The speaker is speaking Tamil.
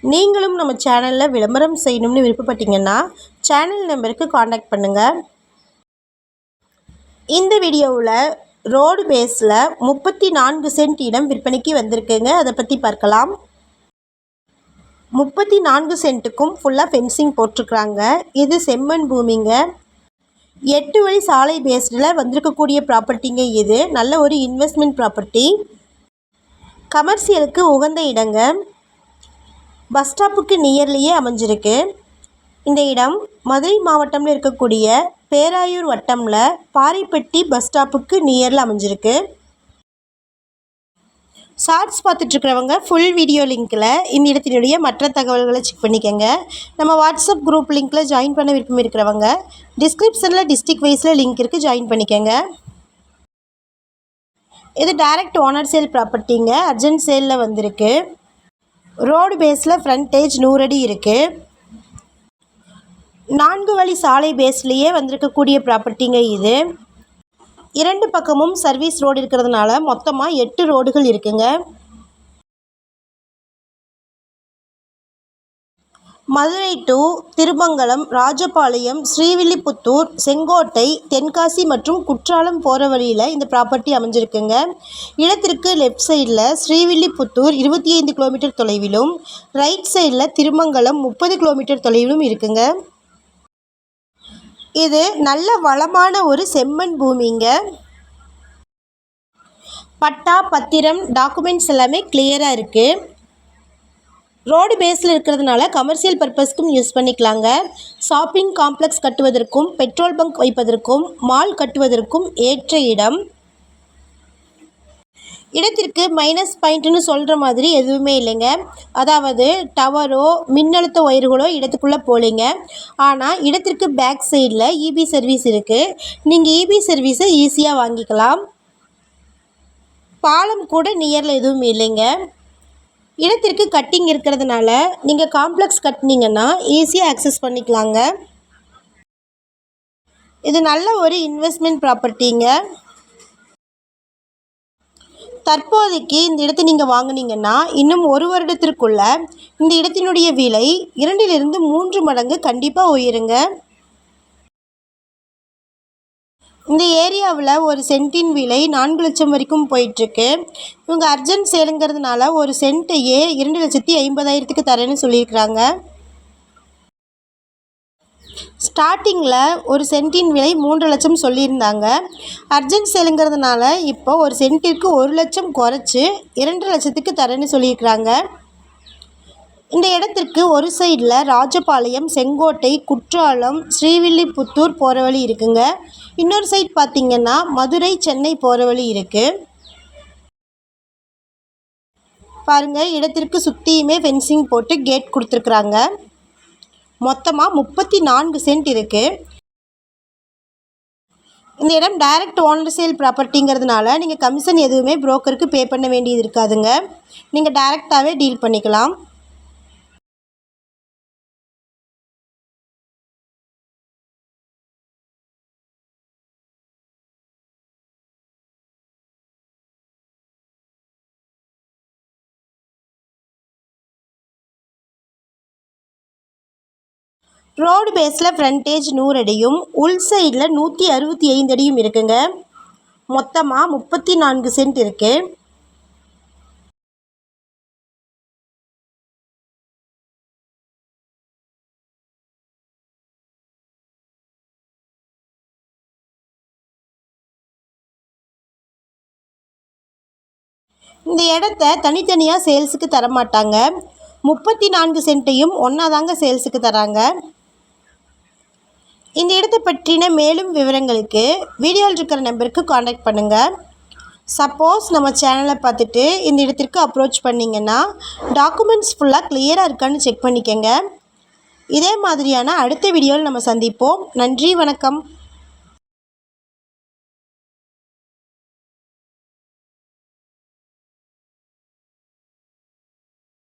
நீங்களும் நம்ம சேனலில் விளம்பரம் செய்யணும்னு விருப்பப்பட்டீங்கன்னா சேனல் நம்பருக்கு காண்டாக்ட் பண்ணுங்கள். இந்த வீடியோவில் ரோடு பேஸில் 34 சென்ட் இடம் விற்பனைக்கு வந்திருக்குங்க. அதை பற்றி பார்க்கலாம். 34 சென்ட்டுக்கும் ஃபுல்லாக ஃபென்சிங் போட்டிருக்குறாங்க. இது செம்மண் பூமிங்க. 8 வழி சாலை பேஸ்டில் வந்திருக்கக்கூடிய ப்ராப்பர்ட்டிங்க. இது நல்ல ஒரு இன்வெஸ்ட்மெண்ட் ப்ராப்பர்ட்டி. கமர்ஷியலுக்கு உகந்த இடங்க. பஸ் ஸ்டாப்புக்கு நியர்லேயே அமைஞ்சிருக்கு. இந்த இடம் மதுரை மாவட்டமில் இருக்கக்கூடிய பேராயூர் வட்டமில் பாரிப்பட்டி பஸ் ஸ்டாப்புக்கு நியரில் அமைஞ்சிருக்கு. ஷார்ட்ஸ் பார்த்துட்ருக்கிறவங்க ஃபுல் வீடியோ லிங்க்கில் இந்த இடத்தினுடைய மற்ற தகவல்களை செக் பண்ணிக்கோங்க. நம்ம வாட்ஸ்அப் குரூப் லிங்க்கில் ஜாயின் பண்ண விருப்பம் இருக்கிறவங்க டிஸ்கிரிப்ஷனில் டிஸ்ட்ரிக்ட் வைஸில் லிங்க் இருக்குது, ஜாயின் பண்ணிக்கோங்க. இது டைரக்ட் ஓனர் சேல் ப்ராப்பர்ட்டிங்க. அர்ஜென்ட் சேலில் வந்திருக்கு. ரோடு பேஸில் ஃப்ரண்டேஜ் 100 அடி இருக்குது. 4 வழி சாலை பேஸ்லேயே வந்திருக்கக்கூடிய ப்ராப்பர்ட்டிங்க. இது 2 பக்கமும் சர்வீஸ் ரோடு இருக்கிறதுனால மொத்தமாக 8 ரோடுகள் இருக்குங்க. மதுரை டு திருமங்கலம், ராஜபாளையம், ஸ்ரீவில்லிபுத்தூர், செங்கோட்டை, தென்காசி மற்றும் குற்றாலம் போகிற வழியில் இந்த ப்ராப்பர்ட்டி அமைஞ்சிருக்குங்க. இடத்திற்கு லெஃப்ட் சைடில் ஸ்ரீவில்லிபுத்தூர் 25 கிலோமீட்டர் தொலைவிலும், ரைட் சைடில் திருமங்கலம் 30 கிலோமீட்டர் தொலைவிலும் இருக்குங்க. இது நல்ல வளமான ஒரு செம்மண் பூமிங்க. பட்டா, பத்திரம், டாக்குமெண்ட்ஸ் எல்லாமே கிளியராக இருக்குது. ரோடு பேஸில் இருக்கிறதுனால கமர்ஷியல் பர்பஸ்க்கும் யூஸ் பண்ணிக்கலாங்க. ஷாப்பிங் காம்ப்ளெக்ஸ் கட்டுவதற்கும், பெட்ரோல் பங்க் வைப்பதற்கும், மால் கட்டுவதற்கும் ஏற்ற இடம். இடத்திற்கு மைனஸ் பாயிண்ட்டுன்னு சொல்கிற மாதிரி எதுவுமே இல்லைங்க. அதாவது டவரோ மின்னழுத்த ஒயர்களோ இடத்துக்குள்ளே போகலைங்க. ஆனால் இடத்திற்கு பேக் சைடில் இபி சர்வீஸ் இருக்குது. நீங்கள் இபி சர்வீஸை ஈஸியாக வாங்கிக்கலாம். பாலம் கூட நியரில் எதுவும் இல்லைங்க. இடத்திற்கு கட்டிங் இருக்கிறதுனால நீங்கள் காம்ப்ளெக்ஸ் கட்டினீங்கன்னா ஈஸியாக ஆக்சஸ் பண்ணிக்கலாங்க. இது நல்ல ஒரு இன்வெஸ்ட்மெண்ட் ப்ராப்பர்ட்டிங்க. தற்போதைக்கு இந்த இடத்தை நீங்கள் வாங்கினீங்கன்னா இன்னும் 1 வருடத்திற்குள்ள இந்த இடத்தினுடைய விலை 2 to 3 மடங்கு கண்டிப்பாக உயருங்க. இந்த ஏரியாவில் ஒரு சென்ட்டின் விலை 4 லட்சம் வரைக்கும் போயிட்டுருக்கு. இவங்க அர்ஜென்ட் சேலுங்கிறதுனால ஒரு சென்ட்டையே 2,50,000க்கு தரேன்னு சொல்லியிருக்கிறாங்க. ஸ்டார்டிங்கில் ஒரு சென்ட்டின் விலை 3 லட்சம் சொல்லியிருந்தாங்க. அர்ஜென்ட் சேலுங்கிறதுனால இப்போ ஒரு சென்ட்டிற்கு 1 லட்சம் குறைச்சி 2 லட்சத்துக்கு தரேன்னு சொல்லியிருக்கிறாங்க. இந்த இடத்திற்கு ஒரு சைடில் ராஜபாளையம், செங்கோட்டை, குற்றாலம், ஸ்ரீவில்லிபுத்தூர் போகிற வழி இருக்குங்க. இன்னொரு சைட் பார்த்திங்கன்னா மதுரை, சென்னை போகிற வழி இருக்குது. பாருங்கள், இடத்திற்கு சுற்றியுமே ஃபென்சிங் போட்டு கேட் கொடுத்துருக்குறாங்க. மொத்தமாக 34 சென்ட் இருக்குது. இந்த இடம் டைரக்ட் ஓனர் சேல் ப்ராப்பர்ட்டிங்கிறதுனால நீங்கள் கமிஷன் எதுவுமே புரோக்கருக்கு பே பண்ண வேண்டியது இருக்காதுங்க. நீங்கள் டைரெக்டாகவே டீல் பண்ணிக்கலாம். ரோடு பேஸில் ஃப்ரண்டேஜ் 100 அடியும் உள் சைடில் 165 அடியும் இருக்குங்க. மொத்தமாக 34 சென்ட் இருக்குது. இந்த இடத்த தனித்தனியாக சேல்ஸுக்கு தரமாட்டாங்க. 34 சென்ட்டையும் ஒன்றா தாங்க சேல்ஸுக்கு தராங்க. இந்த இடத்தை பற்றின மேலும் விவரங்களுக்கு வீடியோவில் இருக்கிற நம்பருக்கு காண்டாக்ட் பண்ணுங்கள். சப்போஸ் நம்ம சேனலை பார்த்துட்டு இந்த இடத்திற்கு அப்ரோச் பண்ணிங்கன்னா டாக்குமெண்ட்ஸ் ஃபுல்லாக கிளியராக இருக்கான்னு செக் பண்ணிக்கோங்க. இதே மாதிரியான அடுத்த வீடியோவில் நம்ம சந்திப்போம். நன்றி, வணக்கம்.